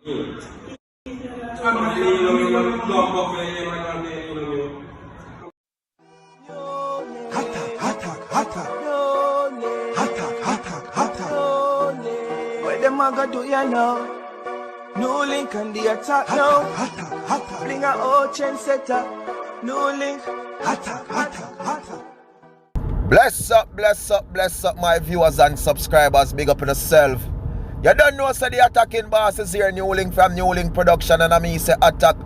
What them a go do ya now? NEWLINK and the attack now. Bring a old chain setter. NEWLINK. Bless up, my viewers and subscribers. Big up on yourself. You don't know, so the attacking boss is here. NEWLINK from NEWLINK Production, and I mean, say attack.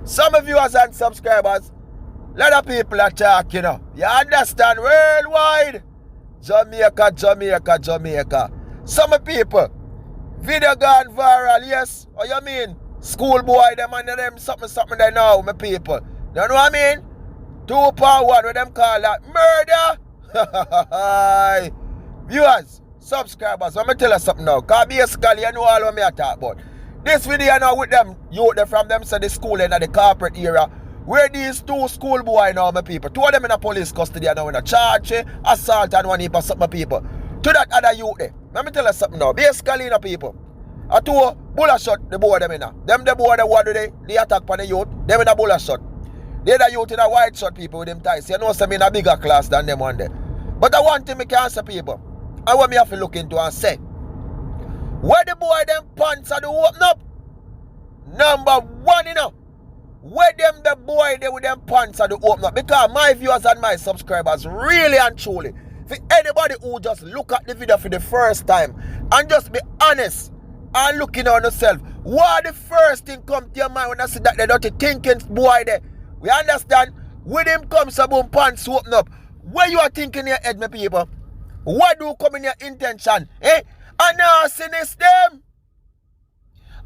Some viewers and subscribers, lot of people attack, you know. You understand? Worldwide. Jamaica. Some people, video gone viral, yes. What you mean? Schoolboy, them and them something they know, my people. You know what I mean? 2.1, what them call that? Murder! Viewers, subscribers, let me tell you something now. Because basically, you know all what I talk about. This video now with them, youth from them, so the school in the corporate era, where these two schoolboy now, my people. Two of them in a police custody now in a charge, assault and one heap of something, people. To that other youth there. Let me tell you something now. Basically, you know, people. A two bullet shot, the boy them in. Them the boy that what do they attack on the youth. Them in a bullet shot. The other youth in a white shot, people with them ties. You know, some in a bigger class than them one day. But I want to make answer, people. I want me have to look into and say, where the boy them pants are to open up? Number one, you know. Where them the boy they with them pants are to open up? Because my viewers and my subscribers, really and truly, for anybody who just look at the video for the first time and just be honest and looking on yourself, what the first thing come to your mind when I see that they dirty thinking boy there? We understand? With him comes a boom pants open up. Where you are thinking in your head, my people? What do come in your intention? Eh? And now cynics them.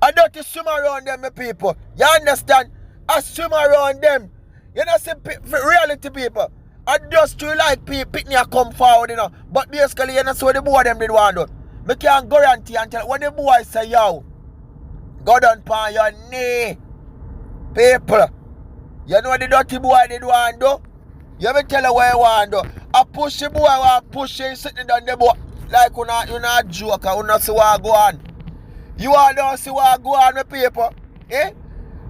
I don't swim around them, my people. You understand? I swim around them. You know, see reality people. I just too like people pick me and come forward, you know. But basically, you know, so the boy them did want to. I can't guarantee until when the boy say, yo, go down on your knee. People. You know what the dirty boy did want to do? You me tell you what you want to do. I push the boy, I push him sitting down the boy. Like you not joke, you not see what go on. You all don't see what go on with people. Eh?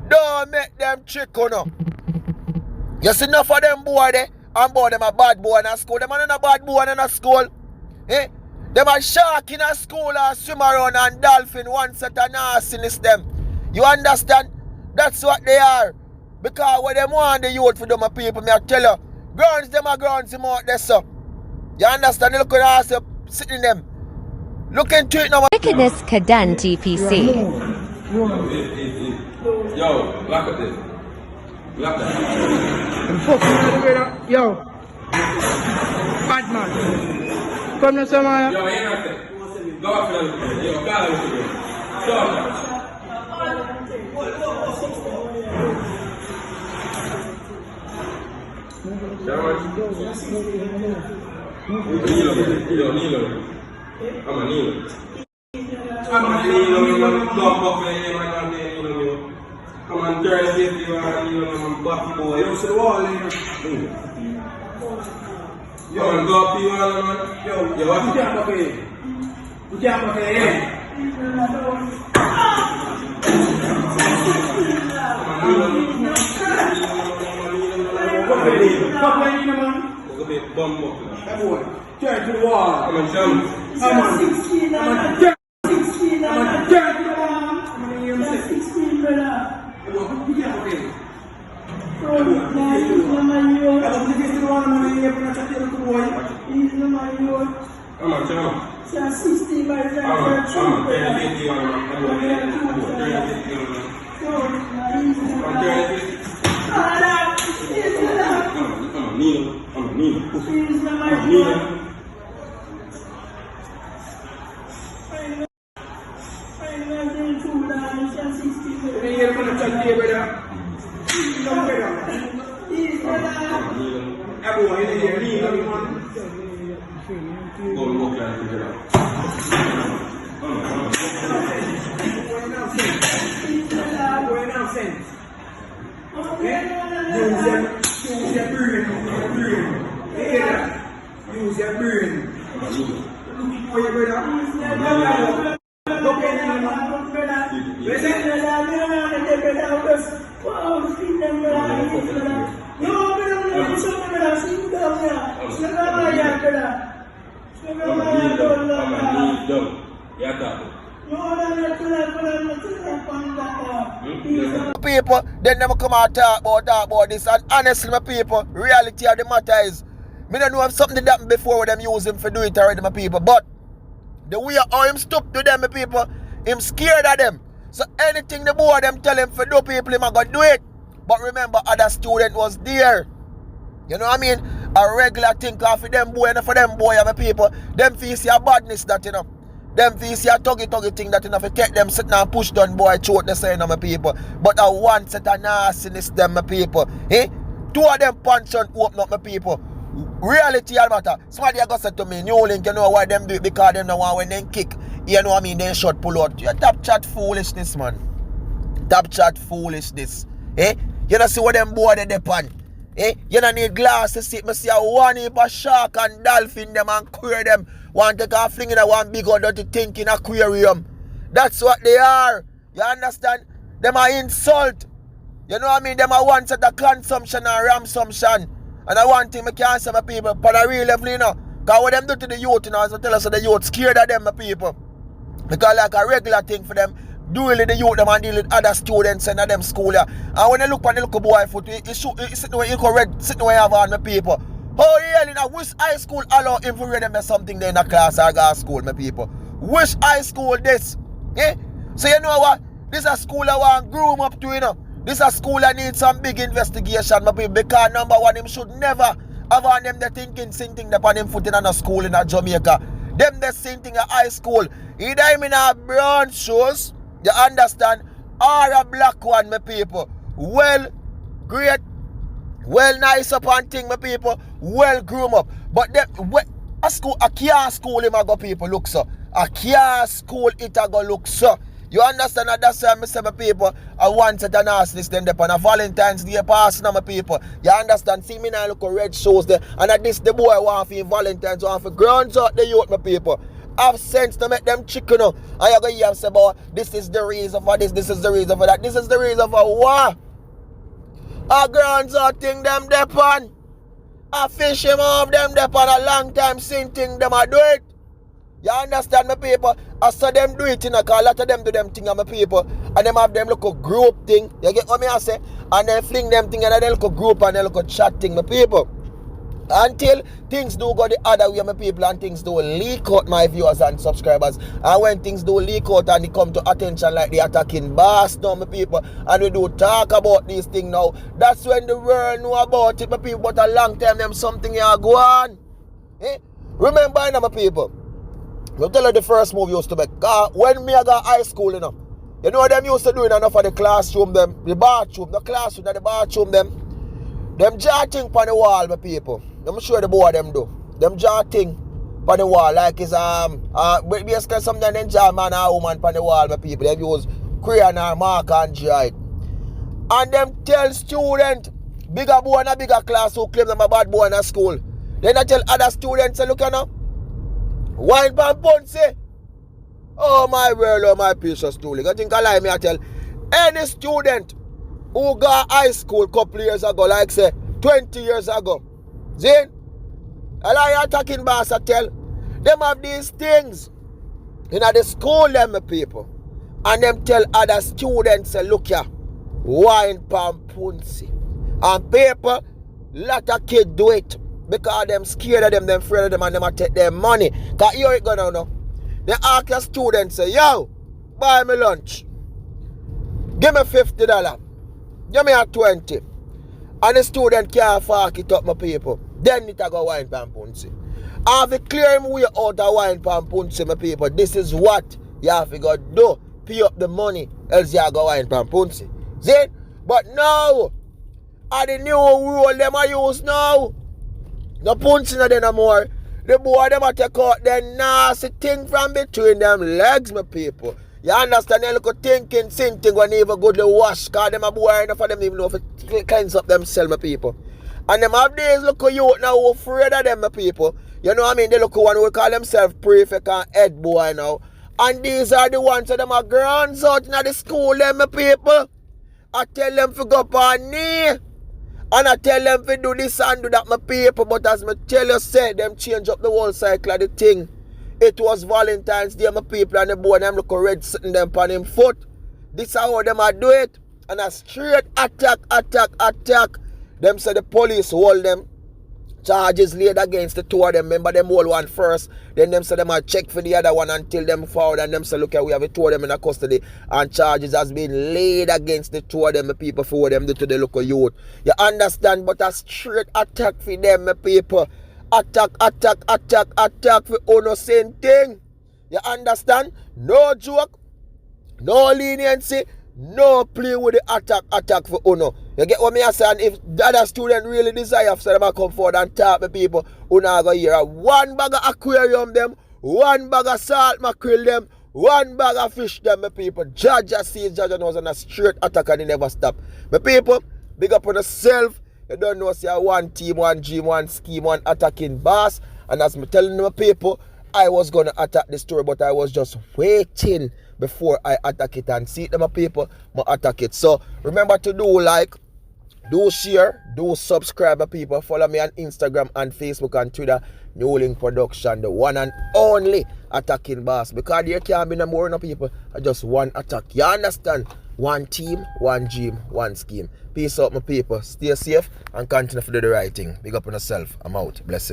Don't make them trick you know. You see enough of them boy there. And boy them a bad boy in a school. Them are not a bad boy in a school. Eh? Them a shark in a school and swim around and dolphin one set of nastiness them. You understand? That's what they are. Because when them want the youth for them a people, me I tell you, grounds them a grounds them out there so. You understand? You look at us sitting them. Look into it now. Wickedness Kaden TPC. Yo, lock up this. Lock that. Yo. Bad man. Come to somewhere. Yo, ain't nothing. Go up for them. Yo, God, Come on, Trvth, you are Bucky boy. You see the wall, Yo, and go up here, man. Yo, what you can't fuck in? You can't fuck in. Come on, turn to the wall. Come on, jump. Come on. 16, come on, turn. 16, come on, turn to the wall. Come on, 16, brother. You can't fuck in. Come on, jump. 60 by the Use your People, then them come out talk about this, and honestly, my people, reality of the matter is, me don't know if something happened before with them use him for do it already, my people, but the way how him stuck to them, my people, him scared of them. So anything the boy them tell him for do, people, him a go do it. But remember, other student was there. You know what I mean? A regular thing for them boy and for them boy, my people, them feel see a badness that, you know. Them feel see a tuggy thing that, you know, if you take them sitting and push down boy throat, they say, you know, my people. But a one set of nastiness, them, my people. Eh? Two of them punch and open up, my people. Reality all matter. Somebody got said to me, NEWLINK, you know why them do it? Because them know when they kick, you know what I mean, they shot pull out. You top chat foolishness, man. Top chat foolishness. Eh? You know see what them boy they depend. Eh? You don't need glasses. See me see a one heap of shark and dolphin them and queer them. Want to take a fling in a one big old dirty thing in aquarium. That's what they are. You understand? Them are insult. You know what I mean? Them are one set of consumption and ramsumption. And I want thing I can't say my people, but I real level, you know. Because what them do to the youth, you know, as I tell us the youth scared of them, my people. Because like a regular thing for them, deal with the youth them and deal with other students and them school. Yeah. And when they look on the little boy foot, he sitting where he correct, sitting where you have on my people. Oh yeah, you know, which high school allow him to read them something there in a class or go to school, my people. Which high school this? Eh? So you know what? This is a school I want groom up to, you know. This is a school that needs some big investigation, my people, because number one, him should never have on them the thinking, same thing upon him footing on a school in a Jamaica. Them the same thing at high school. Either him in a brown shoes, you understand, or a black one, my people. Well, great, well nice upon thing, my people, well groom up. But them, a care school him a go people look so. A care school it a go look so. You understand that? That's why I say my people, I want to ask this then on a Valentine's Day passing on my people. You understand? See me now look at red shows there. And at this the boy want for Valentine's, want for grounds out the youth, my people. Have sense to make them chicken up. And you go here and say, boy, this is the reason for this is the reason for that. This is the reason for what? A grounds out thing them depon. A fish him off them depon a long time same thing them a do it. You understand, my people? I saw them do it, you know, because a lot of them do them thing, my people. And them have them little group thing. You get what me I say? And then fling them thing, and then little group and then little chat thing, my people. Until things do go the other way, my people, and things do leak out, my viewers and subscribers. And when things do leak out and they come to attention like the attacking boss now, my people, and we do talk about these things now, that's when the world know about it, my people. But a long time, them something here go on. Eh? Remember, you know, my people, I'll tell you the first move used to make. When me I got high school, you know what them used to do enough for the classroom, them, the bathroom, the classroom, the bathroom, them jaw thing on the wall, my people. I'm sure the boy them do. Them jaw thing on the wall, like it's basically something them jaw man or woman on the wall, my people. They use crayon or marker and draw it. And them tell student, bigger boy in a bigger class who claim them a bad boy in a school. Then I tell other students, say, look you know. Wine pan Ponce. Oh my world, oh my precious tooling. I think I lie me I tell any student who got high school a couple years ago, like say 20 years ago. Zin? I lie attacking boss I tell. Them have these things in the school them people. And them tell other students say look here. Wine pan Ponce. And people, lot of kids do it. Because them scared of them afraid of them, and them a take their money. Because here it go now. They ask your students, say, yo, buy me lunch. Give me $50. Give me a 20. And the student can't fuck it up, my people. Then it a go wine pan Ponce. And if you clear him way out of wine pan Ponce, my people, this is what you have to go do. Pay up the money, else you go wine pan Ponce. See? But now, are the new rule them I use now? No punching them no more. The boy them a take out the nasty thing from between them legs, my people. You understand? They look at thinking, sinting when they even go to wash. Because them a boy enough for them even know if it cleanse up themselves, my people. And them have days look at you now who afraid of them, my people. You know what I mean? They look at one who call themselves prefect and head boy now. And these are the ones that them are grounds out in the school, them my people. I tell them to go up on knee. And I tell them to do this and do that, my people. But as me tell you, say, them change up the whole cycle of the thing. It was Valentine's Day, my people, and the boy them look red sitting them on him foot. This is how them a do it. And a straight attack. Them say the police hold them. Charges laid against the two of them. Remember them hold one first. Then them say them a check for the other one until them forward. And them say, look, we have the two of them in a custody. And charges has been laid against the two of them, my people, for what them do to the local youth. You understand? But a straight attack for them, my people. Attack for uno same thing. You understand? No joke, no leniency, no play with the attack for uno. You get what me I say? And if the other student really desire for them to come forward and talk to people, who not go hear one bag of aquarium them, one bag of salt mackerel them, one bag of fish them, my people. Judge sees, Judge knows, and a straight attack and he never stop. My people, big up on yourself. You don't know, say one team, one dream, one scheme, one attacking boss. And as me telling my people, I was going to attack the story, but I was just waiting before I attack it. And see it, my people, I attack it. So remember to do like, do share, do subscribe, my people. Follow me on Instagram and Facebook and Twitter. NEWLINK Production, the one and only attacking boss. Because there can't be no more, no people. I just one attack. You understand? One team, one dream, one scheme. Peace out, my people. Stay safe and continue to do the right thing. Big up on yourself. I'm out. Blessed.